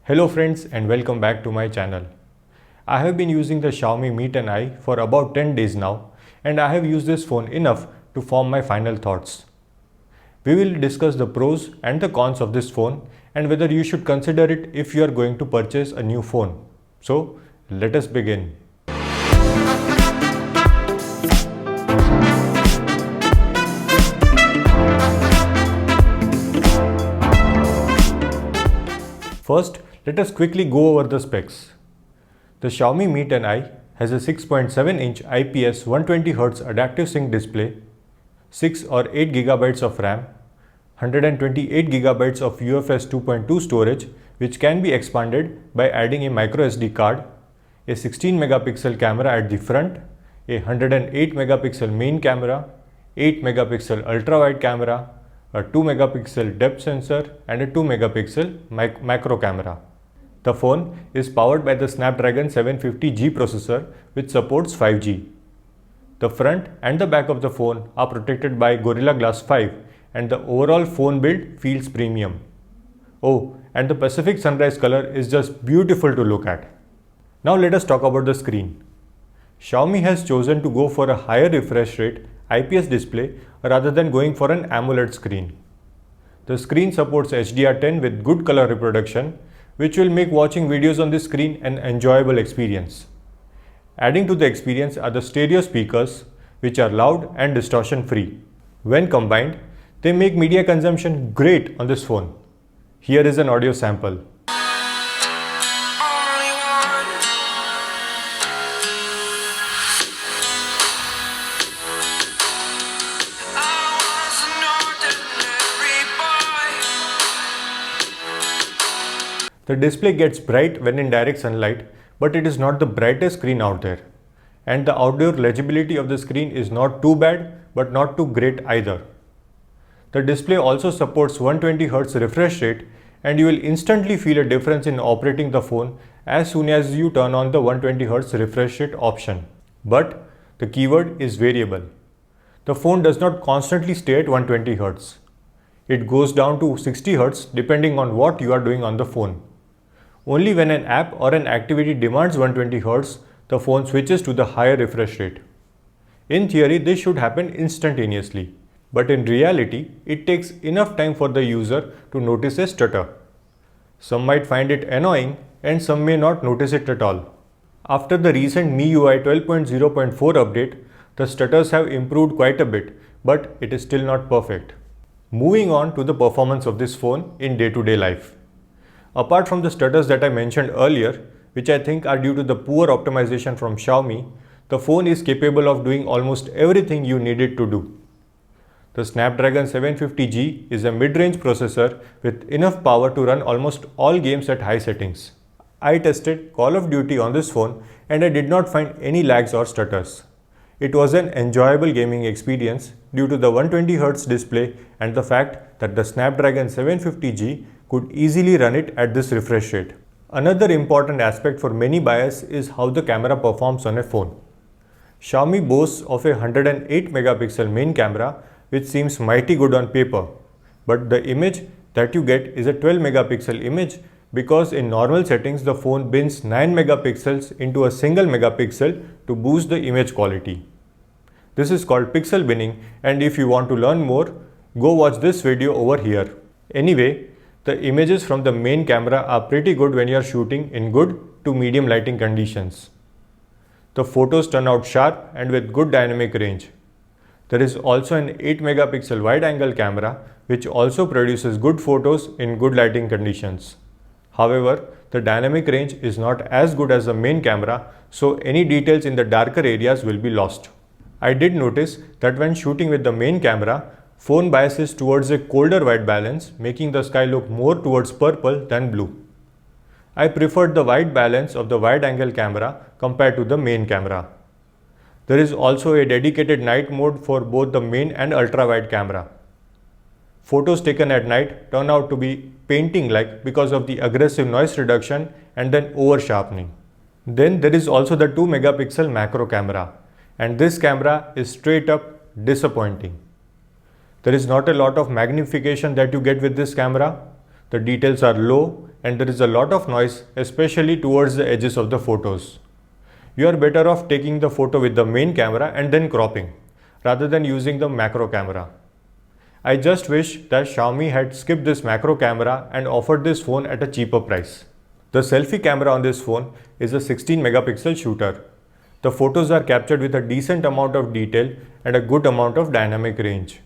Hello friends and welcome back to my channel. I have been using the Xiaomi Mi 10i for about 10 days now and I have used this phone enough to form my final thoughts. We will discuss the pros and the cons of this phone and whether you should consider it if you are going to purchase a new phone. So let us begin. First, let us quickly go over the specs. The Xiaomi Mi 10i has a 6.7-inch IPS 120Hz adaptive sync display, 6 or 8 GB of RAM, 128 GB of UFS 2.2 storage which can be expanded by adding a microSD card, a 16 megapixel camera at the front, a 108 megapixel main camera, 8 megapixel ultra-wide camera, a 2 megapixel depth sensor and a 2 megapixel macro camera. The phone is powered by the Snapdragon 750G processor which supports 5G. The front and the back of the phone are protected by Gorilla Glass 5 and the overall phone build feels premium. Oh, and the Pacific Sunrise color is just beautiful to look at. Now let us talk about the screen. Xiaomi has chosen to go for a higher refresh rate IPS display rather than going for an AMOLED screen. The screen supports HDR10 with good color reproduction, which will make watching videos on this screen an enjoyable experience. Adding to the experience are the stereo speakers, which are loud and distortion free. When combined, they make media consumption great on this phone. Here is an audio sample. The display gets bright when in direct sunlight, but it is not the brightest screen out there. And the outdoor legibility of the screen is not too bad, but not too great either. The display also supports 120Hz refresh rate and you will instantly feel a difference in operating the phone as soon as you turn on the 120Hz refresh rate option. But the keyword is variable. The phone does not constantly stay at 120Hz. It goes down to 60Hz depending on what you are doing on the phone. Only when an app or an activity demands 120Hz, the phone switches to the higher refresh rate. In theory, this should happen instantaneously, but in reality, it takes enough time for the user to notice a stutter. Some might find it annoying and some may not notice it at all. After the recent MIUI 12.0.4 update, the stutters have improved quite a bit, but it is still not perfect. Moving on to the performance of this phone in day-to-day life. Apart from the stutters that I mentioned earlier, which I think are due to the poor optimization from Xiaomi, the phone is capable of doing almost everything you need it to do. The Snapdragon 750G is a mid-range processor with enough power to run almost all games at high settings. I tested Call of Duty on this phone and I did not find any lags or stutters. It was an enjoyable gaming experience due to the 120Hz display and the fact that the Snapdragon 750G could easily run it at this refresh rate. Another important aspect for many buyers is how the camera performs on a phone. Xiaomi boasts of a 108 megapixel main camera which seems mighty good on paper, but the image that you get is a 12 megapixel image because in normal settings the phone bins 9 megapixels into a single megapixel to boost the image quality. This is called pixel binning, and if you want to learn more, go watch this video over here. Anyway, the images from the main camera are pretty good when you are shooting in good to medium lighting conditions. The photos turn out sharp and with good dynamic range. There is also an 8 megapixel wide angle camera which also produces good photos in good lighting conditions. However, the dynamic range is not as good as the main camera, so any details in the darker areas will be lost. I did notice that when shooting with the main camera, phone biases towards a colder white balance, making the sky look more towards purple than blue. I preferred the white balance of the wide angle camera compared to the main camera. There is also a dedicated night mode for both the main and ultra wide camera. Photos taken at night turn out to be painting-like because of the aggressive noise reduction and then over-sharpening. Then there is also the 2 megapixel macro camera, and this camera is straight up disappointing. There is not a lot of magnification that you get with this camera. The details are low and there is a lot of noise, especially towards the edges of the photos. You are better off taking the photo with the main camera and then cropping, rather than using the macro camera. I just wish that Xiaomi had skipped this macro camera and offered this phone at a cheaper price. The selfie camera on this phone is a 16 megapixel shooter. The photos are captured with a decent amount of detail and a good amount of dynamic range.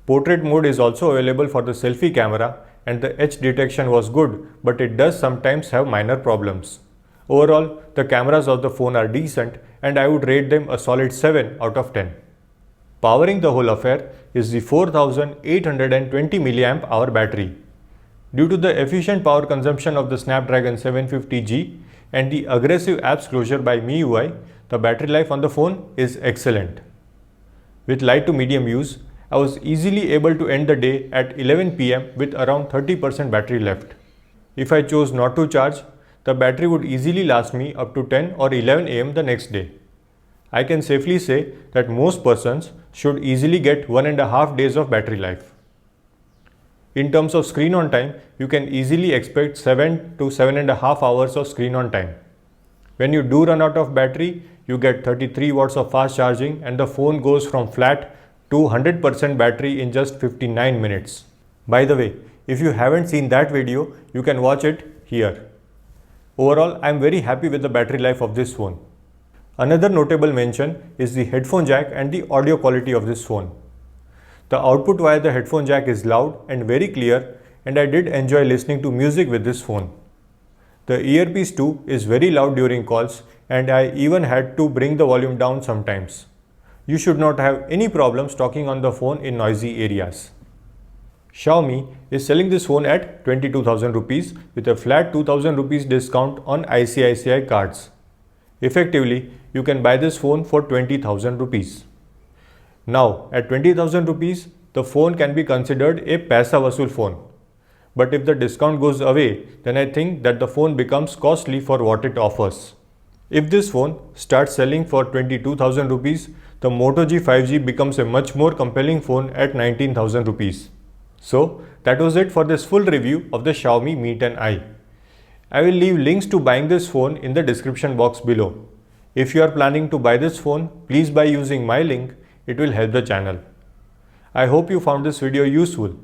Portrait mode is also available for the selfie camera and the edge detection was good, but it does sometimes have minor problems. Overall, the cameras of the phone are decent and I would rate them a solid 7 out of 10. Powering the whole affair is the 4820 mAh battery. Due to the efficient power consumption of the Snapdragon 750G and the aggressive apps closure by MIUI, the battery life on the phone is excellent. With light to medium use, I was easily able to end the day at 11 pm with around 30% battery left. If I chose not to charge, the battery would easily last me up to 10 or 11 am the next day. I can safely say that most persons should easily get 1.5 days of battery life. In terms of screen on time, you can easily expect 7 to 7.5 hours of screen on time. When you do run out of battery, you get 33 watts of fast charging and the phone goes from flat to 100% battery in just 59 minutes. By the way, if you haven't seen that video, you can watch it here. Overall, I am very happy with the battery life of this phone. Another notable mention is the headphone jack and the audio quality of this phone. The output via the headphone jack is loud and very clear, and I did enjoy listening to music with this phone. The earpiece too is very loud during calls, and I even had to bring the volume down sometimes. You should not have any problems talking on the phone in noisy areas. Xiaomi is selling this phone at 22,000 rupees with a flat 2,000 rupees discount on ICICI cards. Effectively, you can buy this phone for 20,000 rupees. Now, at 20,000 rupees, the phone can be considered a paisa vasool phone. But if the discount goes away, then I think that the phone becomes costly for what it offers. If this phone starts selling for 22,000 rupees, the Moto G 5G becomes a much more compelling phone at 19,000 rupees. So, that was it for this full review of the Xiaomi Mi 10i. I will leave links to buying this phone in the description box below. If you are planning to buy this phone, please buy using my link. It will help the channel. I hope you found this video useful.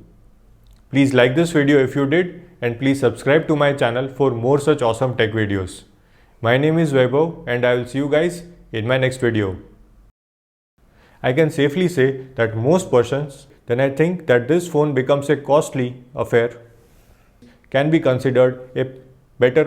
Please like this video if you did and please subscribe to my channel for more such awesome tech videos. My name is Vaibhav and I will see you guys in my next video. I can safely say that most persons, then I think that this phone becomes a costly affair, can be considered a better